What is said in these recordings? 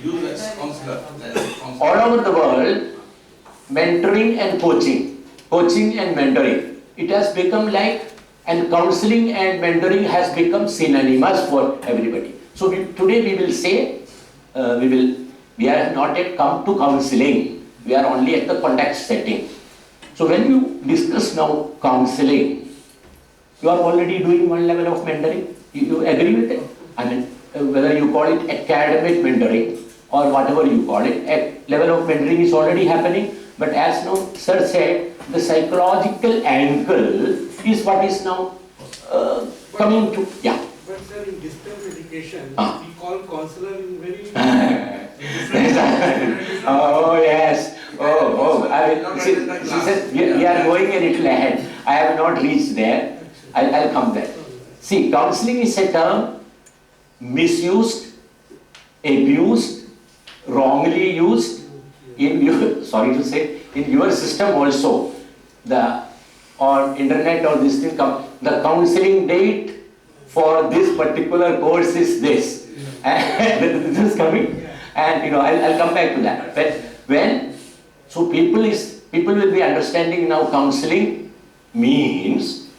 use as counselor. All over the world, mentoring and coaching and mentoring, it has become like, and counseling and mentoring has become synonymous for everybody. So today we will say, we are not yet come to counseling, we are only at the context setting. So when you discuss now counseling, you are already doing one level of mentoring. You agree with it? I mean, whether you call it academic mentoring or whatever you call it, a level of mentoring is already happening. But as now sir said, the psychological angle is what is now coming to, yeah. But sir, in distance education, we call counselor in very oh yes. I mean, she says we are going a little ahead. I have not reached there. I'll come there. See, counseling is a term misused, abused, wrongly used in your, sorry to say, in your system also. The on internet or this thing, the counseling date for this particular course is this. This is coming, and I'll come back to that. But when so people will be understanding now counseling means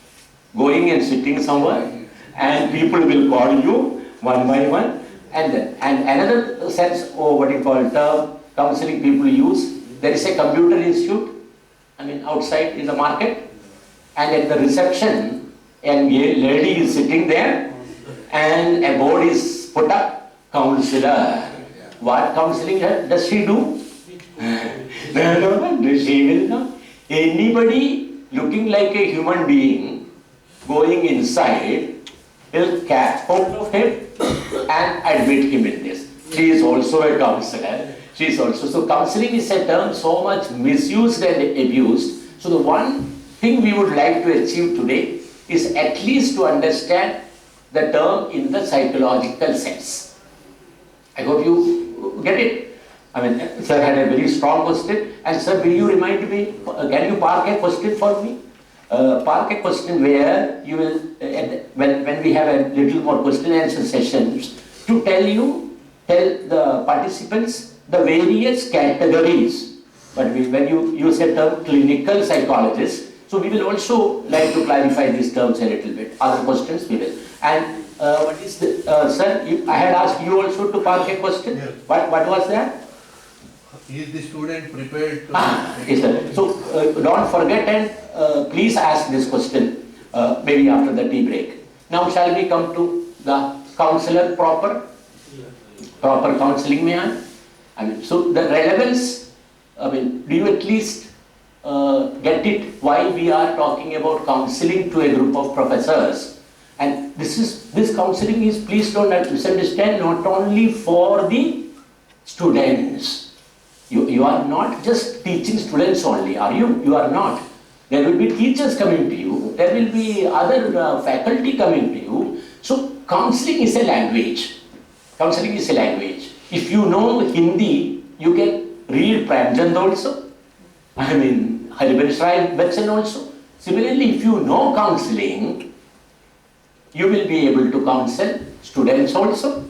going and sitting somewhere, and people will call you one by one, and another sense of what you call term counseling people use. There is a computer institute, I mean outside in the market, and at the reception, a lady is sitting there, and a board is put up, counselor. What counseling does she do? No, she will not. Anybody looking like a human being going inside will catch hold of him and admit him in this. She is also a counselor. She is also, so counseling is a term so much misused and abused. So the one thing we would like to achieve today is at least to understand the term in the psychological sense. I hope you get it. I mean, sir had a very strong question, and sir, will you remind me, can you park a question for me? Park a question where you will, when we have a little more question and answer sessions, to tell the participants the various categories. But when you use a term clinical psychologist, so we will also like to clarify these terms a little bit. Other questions we will. And what is the, sir, I had asked you also to park a question. Yes. What was that? Is the student prepared to... Yes, sir. So don't forget and please ask this question maybe after the tea break. Now shall we come to the counselor proper counseling man? I mean, so the relevance, I mean, do you at least get it why we are talking about counseling to a group of professors? And this counseling is, please don't misunderstand, not only for the students. You are not just teaching students only, are you? You are not. There will be teachers coming to you. There will be other faculty coming to you. So counseling is a language. Counseling is a language. If you know Hindi, you can read Premchand also. I mean, Harivansh Rai Bachchan also. Similarly, if you know counseling, you will be able to counsel students also,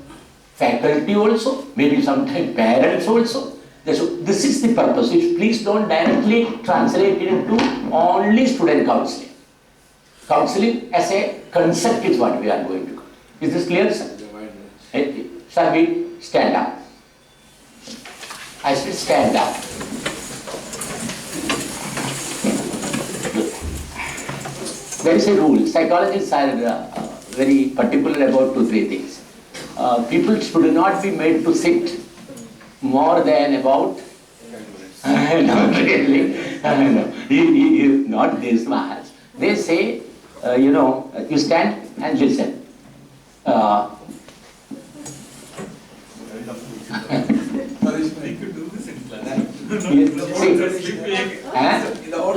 faculty also, maybe sometimes parents also. So this is the purpose. Please don't directly translate it into only student counseling. Counseling as a concept is what we are going to do. Is this clear, sir? Shall we stand up? I said stand up. There is a rule. Psychologists are very particular about 2-3 things. People should not be made to sit more than about, not really, no, not this much. They say, you stand and listen. You could do this in class. No,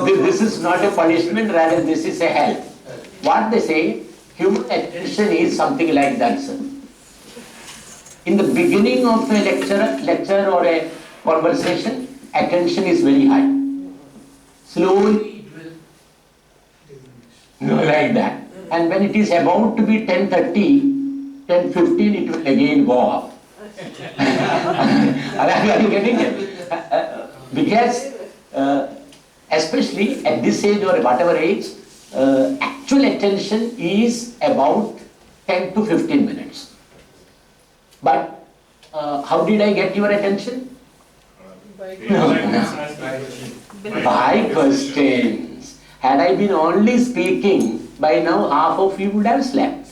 this is not a punishment, rather this is a help. What they say, human attention is something like that, sir. In the beginning of a lecture or a conversation, attention is very high. Slowly it will, like that. And when it is about to be 10:30, 10:15, it will again go up. Are you getting it? Because especially at this age or whatever age, actual attention is about 10 to 15 minutes. But how did I get your attention? By questions. Had I been only speaking, by now half of you would have slept.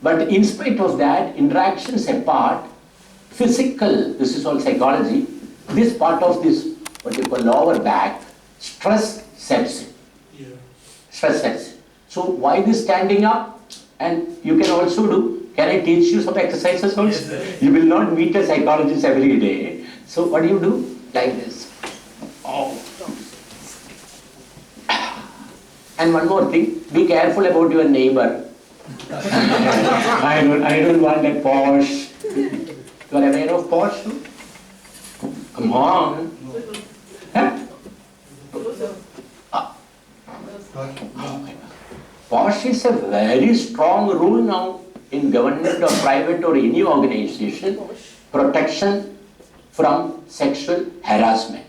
But in spite of that, interactions apart, physical, this is all psychology, this part of this, what you call lower back, stress sets in. Stress sets in. So why this standing up? And you can also do, can I teach you some exercises also? Yes, You will not meet a psychologist every day. So what do? Like this. Oh. And one more thing, be careful about your neighbor. I don't want a Porsche. You are aware of Porsche? Come on. Huh? Porsche is a very strong rule now in government or private or any organization, protection from sexual harassment.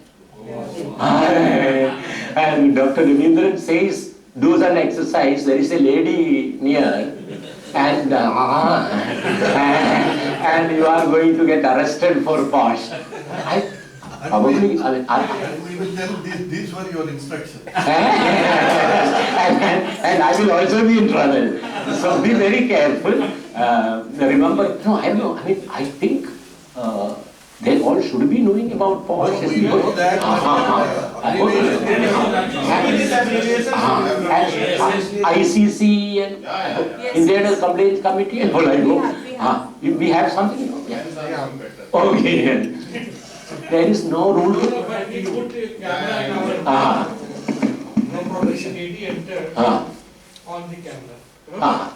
And Dr. Ravindran says, do an exercise, there is a lady near, and you are going to get arrested for Porsche. We will tell these were your instructions. and I will also be in trouble. So be very careful. Remember, no, I don't know. I mean, I think they all should be knowing about Porsche. We know that. ICC and Indian Complaints Committee and all I know. We have something. Okay. There is no rule. We put camera now. No protection AD entered on the camera.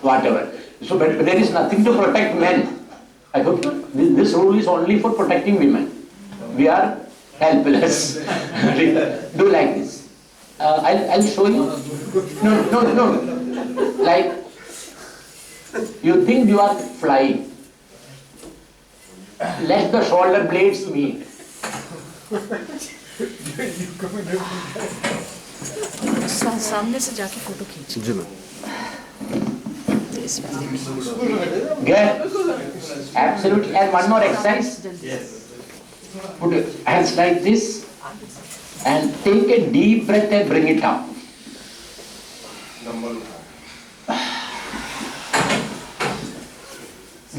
Whatever. So, but there is nothing to protect men. I hope this rule is only for protecting women. We are helpless. Do like this. I'll show you. No. Like, you think you are flying. Let the shoulder blades meet. सामने से जाके photo खींच जी ma'am Good. Absolutely. And one more exercise. Put your hands like this and take a deep breath and bring it up.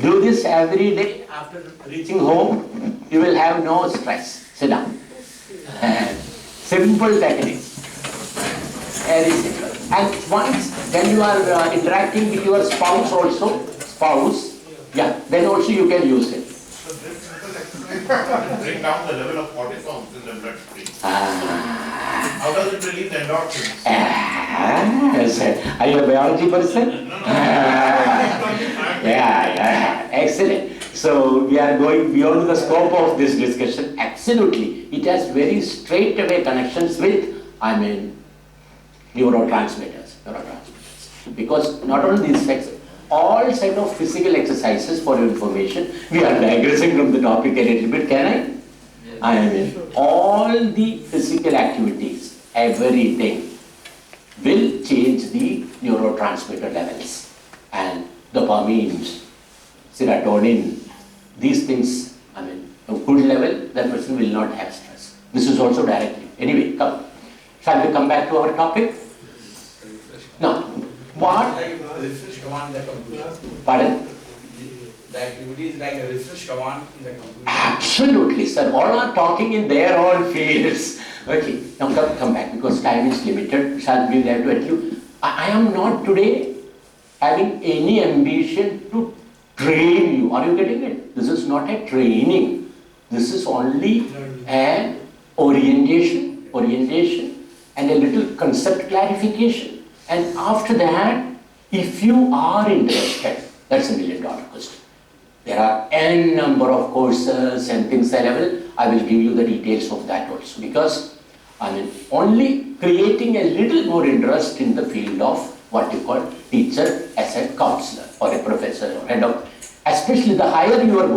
Do this every day. After reaching home, you will have no stress. Sit down. Simple technique. Very simple. And once when you are interacting with your spouse also, then also you can use it. Bring down the level of cortisol in the bloodstream. How does it release endorphins? Are you a biology person? Yeah, excellent. So we are going beyond the scope of this discussion. Absolutely, it has very straight away connections with, neurotransmitters. Because not only these sex, all set of physical exercises for your information. We are digressing from the topic a little bit. Can I? All the physical activities, everything will change the neurotransmitter levels and dopamine, serotonin. These things, a good level, that person will not have stress. This is also directly. Anyway, come. Shall we come back to our topic? Now, what? Like a refresh command in the computer. Pardon? The activity is like a refresh command in the computer. Absolutely, sir. All are talking in their own fields. Okay, now come back because time is limited. Shall we have to at you? I am not today having any ambition to train you. Are you getting it? This is not a training. This is only an orientation and a little concept clarification. And after that, if you are interested, that's $1 million question. There are n number of courses and things available. I will give you the details of that also, because only creating a little more interest in the field of what you call teacher as a counselor or a professor or head of. Especially the higher your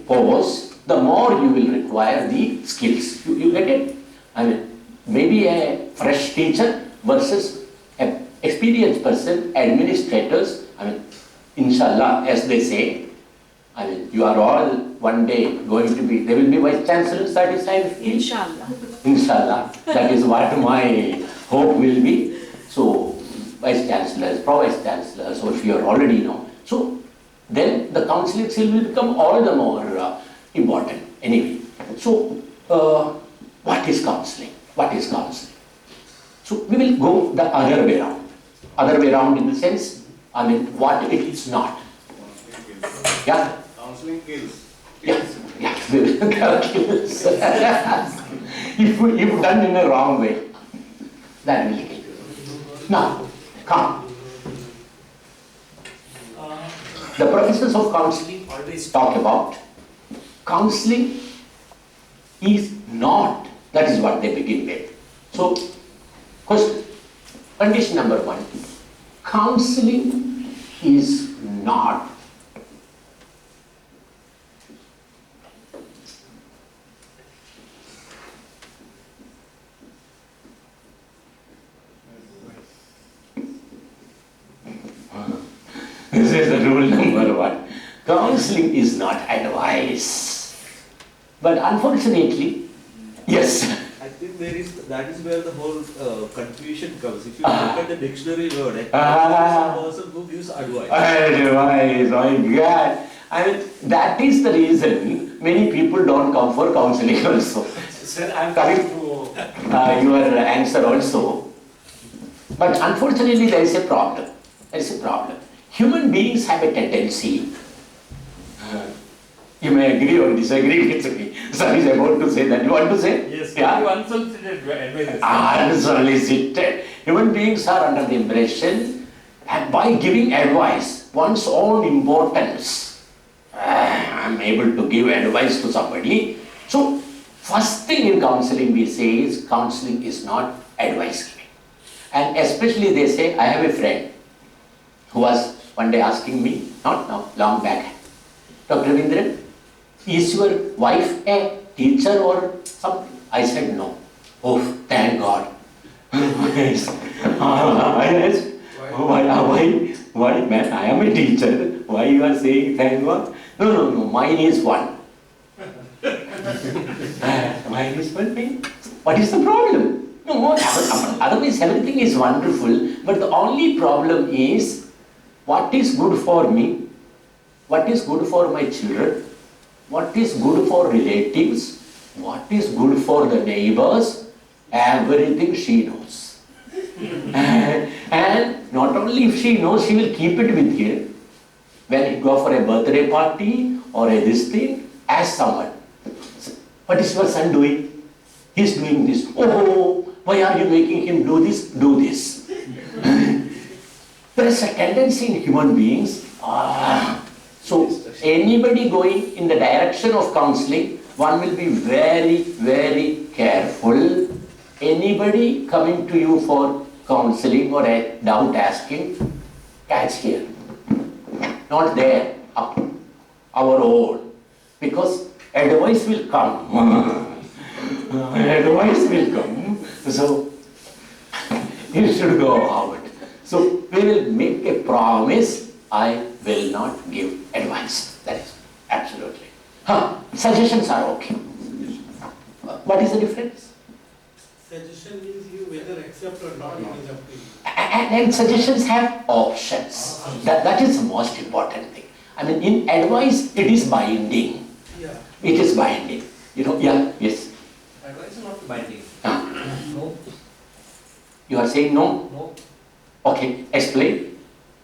post, the more you will require the skills. You get it? I mean, maybe a fresh teacher versus an experienced person, administrators. I mean, inshallah, as they say, I mean, you are all one day going to be, there will be vice chancellors, that is I feel. Inshallah. Inshallah. That is what my hope will be. So, vice chancellors, pro-vice chancellors, or if you already know. So, then the counseling skill will become all the more important. Anyway, so what is counseling? What is counseling? So, we will go the other way around. Other way around in the sense, I mean, what it is not. Yeah? Counseling kills. Yeah, kills. if done in a wrong way, that will kill. Now, come. The professors of counseling always talk about counseling is not, that is what they begin with. So, question, condition number 1, counseling is not this is the rule number 1. Counseling is not advice. But unfortunately, yes. I think that is where the whole confusion comes. If you look at the dictionary word, a person who gives advice. Advice, my God. I mean, that is the reason many people don't come for counseling also. Sir, I am coming to Your answer also. But unfortunately, there is a problem. There is a problem. Human beings have a tendency, you may agree or disagree with me. Sir is about to say that. You want to say? Yes, Yeah? you unsolicited advice. Unsolicited. Human beings are under the impression that by giving advice, one's own importance, I'm able to give advice to somebody. So, first thing in counseling we say is counseling is not advice giving. And especially they say, I have a friend who was one day asking me, not now, long back, Dr. Ravindran, is your wife a teacher or something? I said no. Oh, thank God. Yes. Yes. Why, man, I am a teacher. Why you are saying thank God? No, mine is one. Mine is one thing. What is the problem? No, otherwise everything is wonderful, but the only problem is what is good for me, what is good for my children, what is good for relatives, what is good for the neighbors, everything she knows. And not only if she knows, she will keep it with her. When you go for a birthday party or a this thing, ask someone, what is your son doing? He is doing this. Oh, why are you making him do this? Do this. There is a tendency in human beings. So anybody going in the direction of counseling, one will be very, very careful. Anybody coming to you for counseling or a doubt asking, catch here. Not there, up, our own. Because advice will come. Advice will come. So you should go out. So we will make a promise, I will not give advice. That is absolutely. Suggestions are okay. What is the difference? Suggestion means you whether accept or not, it is up to you. And suggestions have options. That is the most important thing. I mean, in advice, it is binding. Yeah. It is binding. You know, yeah, yes. Advice is not binding. No. You are saying no? No. Okay, explain.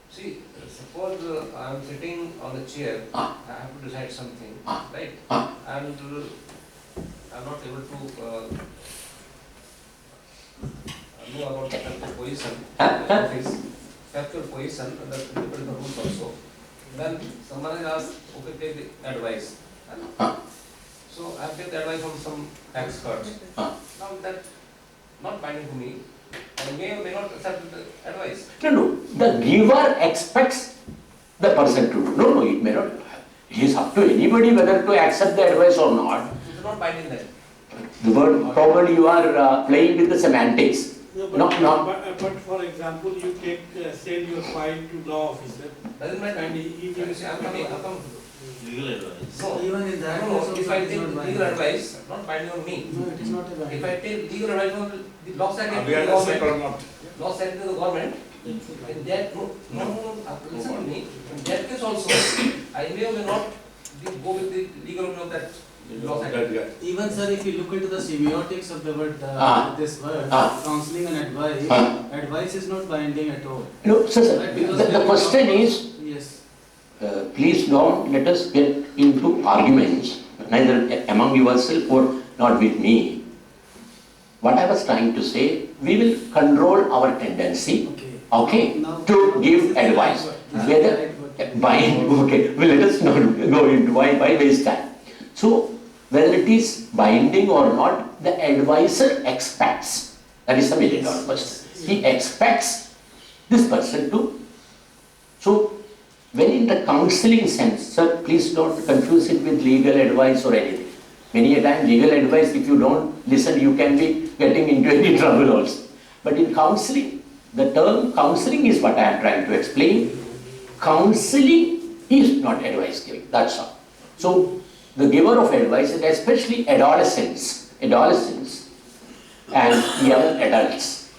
See, suppose I am sitting on a chair, I have to decide something, right? And I am not able to know about the factual position, factual position, and the principal rules also. Then someone has asked, okay, take the advice. So I have taken the advice from some expert. Now that not binding to me, I may or may not accept the advice. No. The giver expects the person to do. No, it may not. It is up to anybody whether to accept the advice or not. It is not binding them. The word, probably you are playing with the semantics. No, Not. but for example, you take, send your file to law officer. Doesn't matter. And he You will see, I'm coming. Legal advice. No, Even in that no, case if also I it is take not binding. legal advice, not binding on me. No, it is not a binding. If I take legal advice from the law secretary to We the are accept or government, not. law secretary to the government, in that, listen to me, in that case also, I may or may not go with the legal opinion of that law secretary. That guy. Even sir, if you look into the semiotics of the word, this word, counseling and advice, advice is not binding at all. No, sir. Right, because The question is, Yes. please don't let us get into arguments, neither among yourself or not with me. What I was trying to say, we will control our tendency, okay, Now- to give advice. Whether bind, okay, well, let us not go into why waste time. So, whether it is binding or not, the advisor expects, that is a $1 million question. He expects this person to. So, when in the counseling sense, sir, please don't confuse it with legal advice or anything. Many a time legal advice, if you don't listen, you can be getting into any trouble also. But in counseling, the term counseling is what I am trying to explain. Counseling is not advice giving, that's all. So, the giver of advice, and especially adolescents and young adults,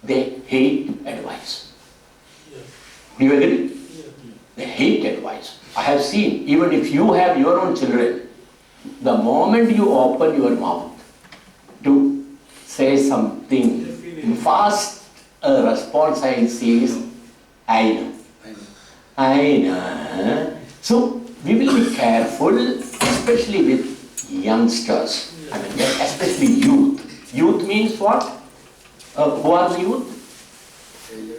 they hate advice. Do you agree? They hate advice. I have seen, even if you have your own children, the moment you open your mouth to say something, fast response I see is, I know. So, we will be careful, especially with youngsters. I mean, especially youth. Youth means what? Who are the youth?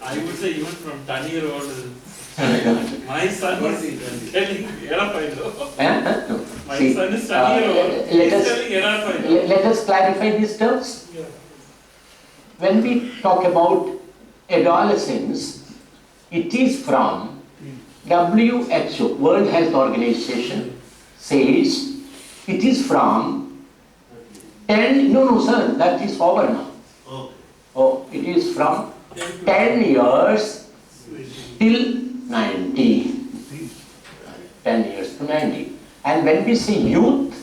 I would say even from 10-year-old, my son is telling Erafai though. No. My See, son is 10-year-old, he is telling Erafai. let us clarify these terms. When we talk about adolescence, it is from WHO, World Health Organization, says it is from 10, no sir, that is over now. Okay. Oh, it is from 10 years till 19. 10 years to 19. And when we say youth,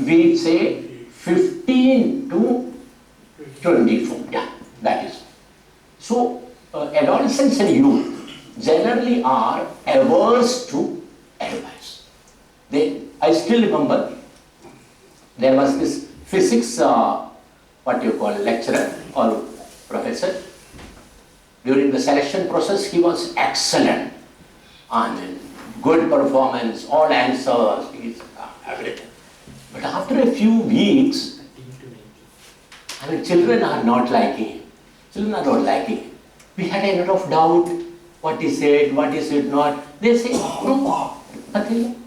we say 15 to 24. Yeah, that is. So, adolescents and youth generally are averse to advice. I still remember there was this physics, lecturer or professor. During the selection process, he was excellent. I mean, good performance, all answers, everything. But after a few weeks, I mean, children are not liking him. Children are not liking him. We had a lot of doubt. What is it not? They say, no, nothing.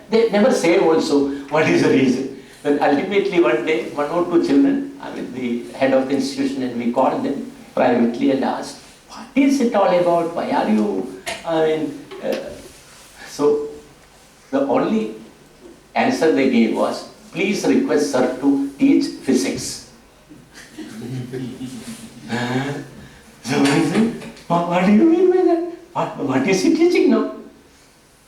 They never say also what is the reason. But ultimately one day, 1 or 2 children, I mean the head of the institution, and we called them privately and asked, what is it all about? Why are you, so the only answer they gave was, please request sir to teach physics. So I said, what do you mean by that? What is he teaching now?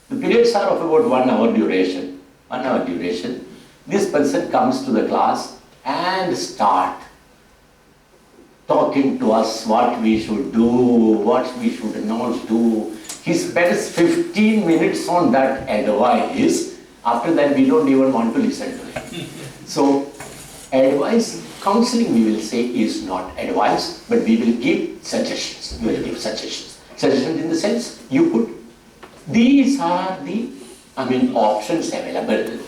The periods are of about 1 hour duration. 1 hour duration. This person comes to the class and start talking to us what we should do, what we should not do. He spends 15 minutes on that advice. After that, we don't even want to listen to him. So, advice, counseling, we will say, is not advice, but we will give suggestions. We will give suggestions. Suggestions in the sense, you could. These are the, options available.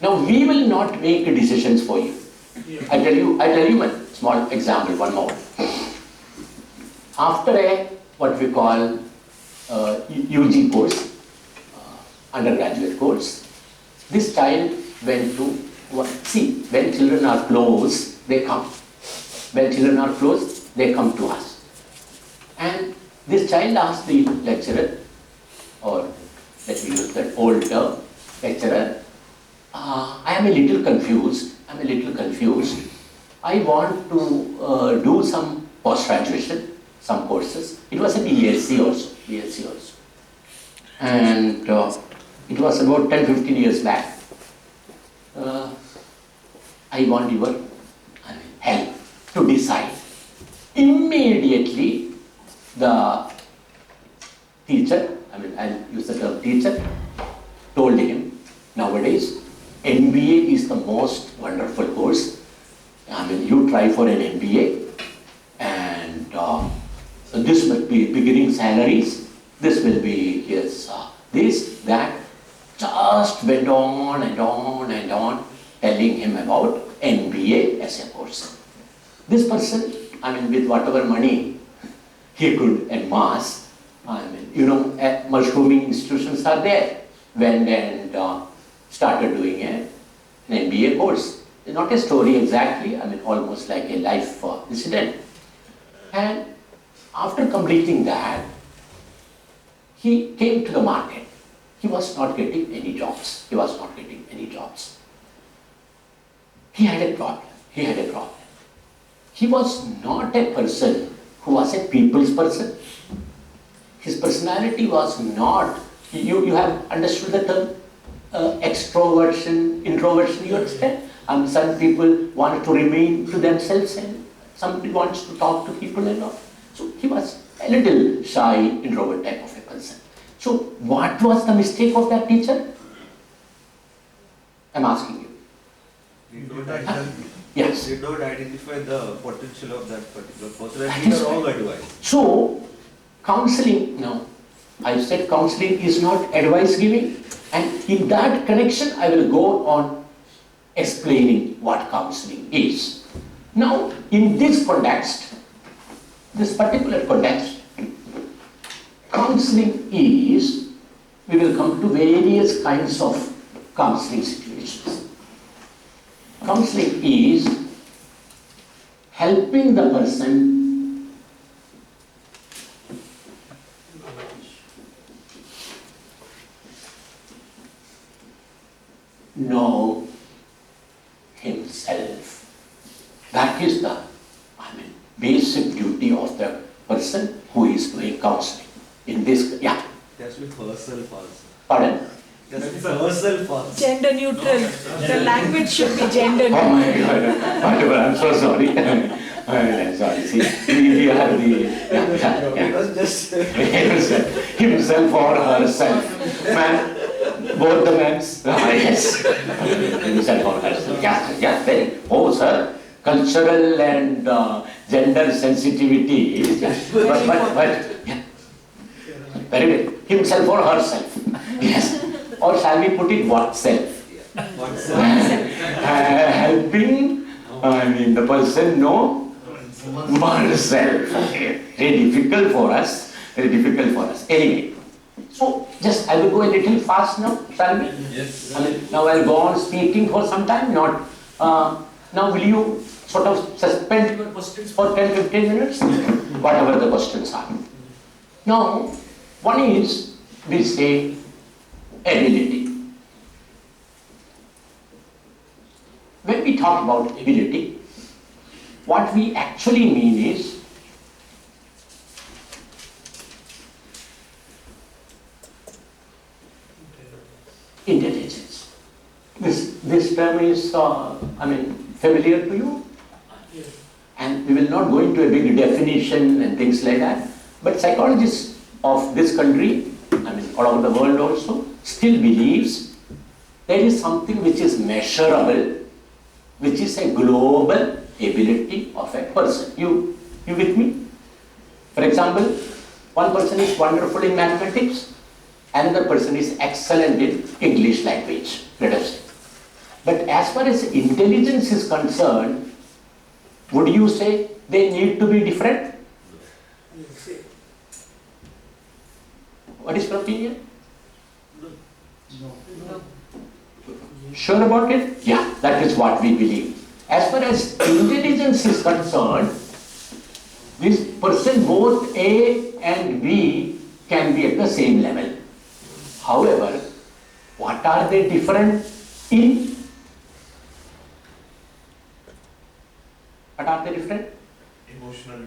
Now, we will not make decisions for you. I tell you one small example, one more. After a, what we call, UG course, undergraduate course, this child went to, when children are close, they come. When children are close, they come to us. And this child asked the lecturer, or let me use that old term, lecturer, I am a little confused. I want to do some post-graduation, some courses. It was a BSc also. And it was about 10-15 years back. I want your help to decide. Immediately, the teacher, I'll use the term teacher, told him, nowadays, MBA is the most wonderful course. You try for an MBA, and this will be beginning salaries, this will be, yes, this, that, just went on and on and on, telling him about MBA as a course. This person, with whatever money he could amass, mushrooming institutions are there, went and started doing an MBA course. Not a story exactly, almost like a life incident. And after completing that, he came to the market. He was not getting any jobs. He had a problem. He was not a person who was a people's person. His personality was not, you have understood the term extroversion, introversion, you understand? Some people want to remain to themselves and somebody wants to talk to people and all. So he was a little shy, introvert type of a person. So what was the mistake of that teacher? I'm asking you. Yes. They don't identify the potential of that particular person and give the wrong advice. So, counseling, no, I said counseling is not advice giving, and in that connection I will go on explaining what counseling is. Now, in this context, this particular context, counseling is, we will come to various kinds of counseling situations. Counseling is helping the person know himself. That is the basic duty of the person who is doing counseling. In this, yeah. That's with herself also. Pardon? That's with herself also. Gender neutral. The language should be gender Oh my neutral. God, whatever, I'm so sorry. I'm sorry, see, we are the, It was just himself or herself. Man, both the men's, yes. Himself or herself, yeah, very, oh sir, cultural and gender sensitivity, but, yeah. Very good, himself or herself, yes. Or shall we put it what self? Helping, the person know oneself. Very difficult for us. Anyway, so just I will go a little fast now, shall we? Yes. Now I'll go on speaking for some time, not, now will you sort of suspend your questions for 10-15 minutes? Whatever the questions are. Now, one is, we say, ability. When we talk about ability, what we actually mean is intelligence. This term is, familiar to you? And we will not go into a big definition and things like that, but psychologists of this country, all over the world also, still believes there is something which is measurable, which is a global ability of a person. You with me? For example, one person is wonderful in mathematics, another person is excellent in English language, let us say. But as far as intelligence is concerned, would you say they need to be different? What is your opinion? No. Sure about it? Yeah, that is what we believe. As far as intelligence is concerned, this person, both A and B, can be at the same level. However, what are they different in? What are they different? Emotional.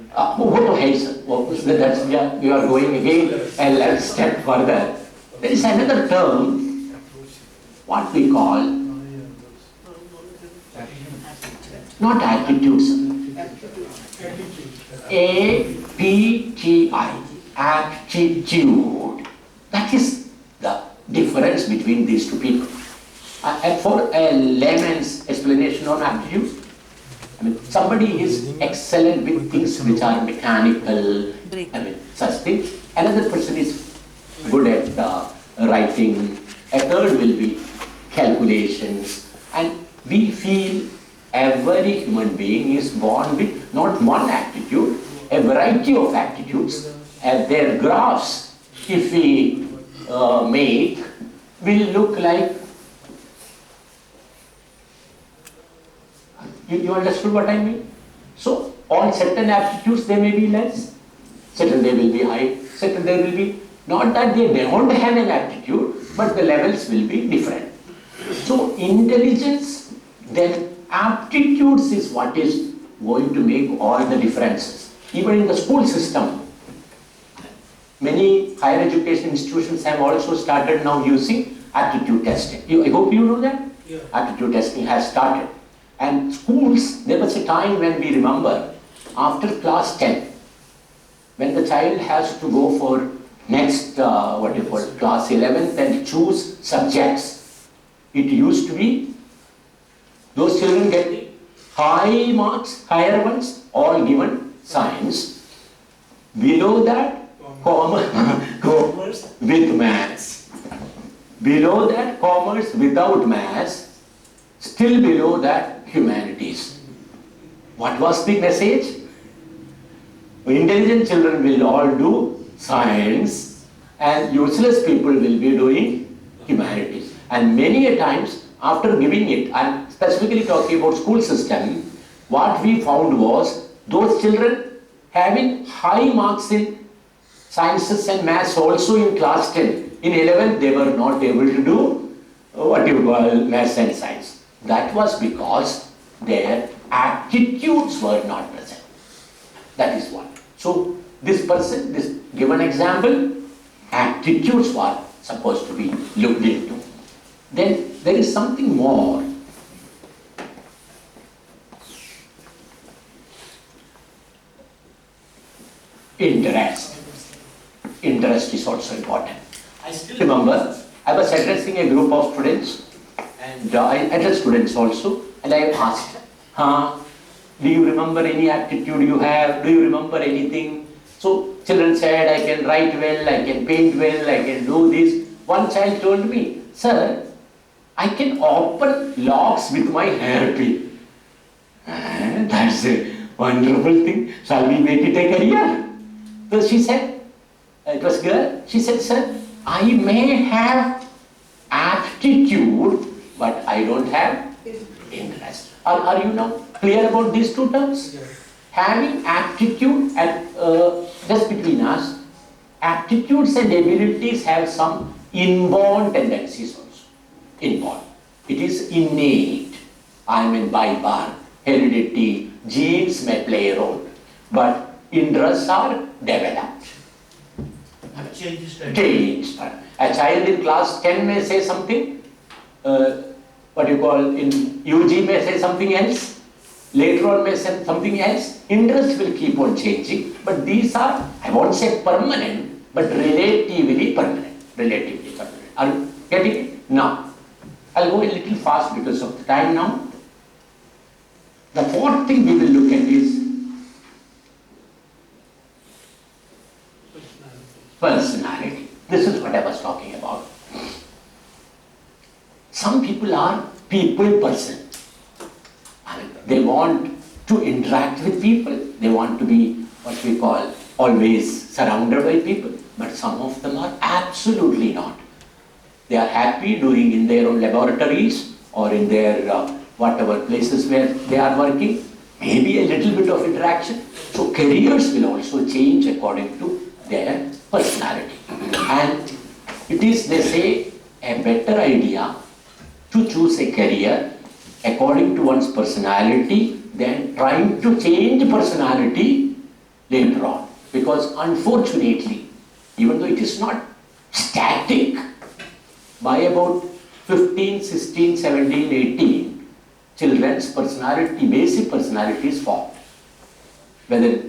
That's, yeah, you are going again a step further. There is another term, what we call, not attitudes, A-P-T-I, aptitude. That is the difference between these two people. And for a layman's explanation on aptitude, I mean, somebody is excellent with things which are mechanical, I mean, such things. Another person is good at writing. A third will be calculations. And we feel every human being is born with not one aptitude, a variety of aptitudes. And their graphs, if we make, will look like. You understood what I mean? So, on certain aptitudes they may be less, certain they will be high, certain they will be, not that they don't have an aptitude, but the levels will be different. So, intelligence, then aptitudes is what is going to make all the differences. Even in the school system, many higher education institutions have also started now using aptitude testing. I hope you know that? Yeah. Aptitude testing has started. And schools, there was a time when we remember, after class 10, when the child has to go for next, class 11th and choose subjects. It used to be, those children getting high marks, higher ones, all given science. Below that, commerce with maths. Below that, commerce without maths. Still below that, humanities. What was the message? Intelligent children will all do science and useless people will be doing humanities. And many a times, after giving it, I'm specifically talking about school system, what we found was those children having high marks in sciences and maths also in class 10. In 11th, they were not able to do maths and science. That was because their aptitudes were not present. That is one. So, this person, this given example, aptitudes were supposed to be looked into. Then there is something more. Interest. Interest is also important. I still remember I was addressing a group of students, and I addressed students also, and I asked, do you remember any aptitude you have? Do you remember anything? So children said, I can write well, I can paint well, I can do this. One child told me, sir, I can open locks with my hairpin. That's a wonderful thing. Shall we make it a career? So she said, it was girl, she said, sir, I may have aptitude, but I don't have interest. Are you now clear about these two terms? Yeah. Having aptitude and just between us, aptitudes and abilities have some inborn tendencies also. Inborn. It is innate. I mean by birth, heredity, genes may play a role, but interests are developed. Changed. A child in class 10 may say something, in UG may say something else, later on may say something else. Interest will keep on changing, but these are, I won't say permanent, but relatively permanent. Are you getting it? Now, I'll go a little fast because of the time now. The fourth thing we will look at is personality. This is what I was talking about. Some people are people person. I mean, they want to interact with people. They want to be what we call always surrounded by people. But some of them are absolutely not. They are happy doing in their own laboratories or in their whatever places where they are working, maybe a little bit of interaction. So careers will also change according to their personality. And it is, they say, a better idea to choose a career according to one's personality than trying to change personality later on. Because unfortunately, even though it is not static, by about 15, 16, 17, 18, children's personality, basic personality is formed. Whether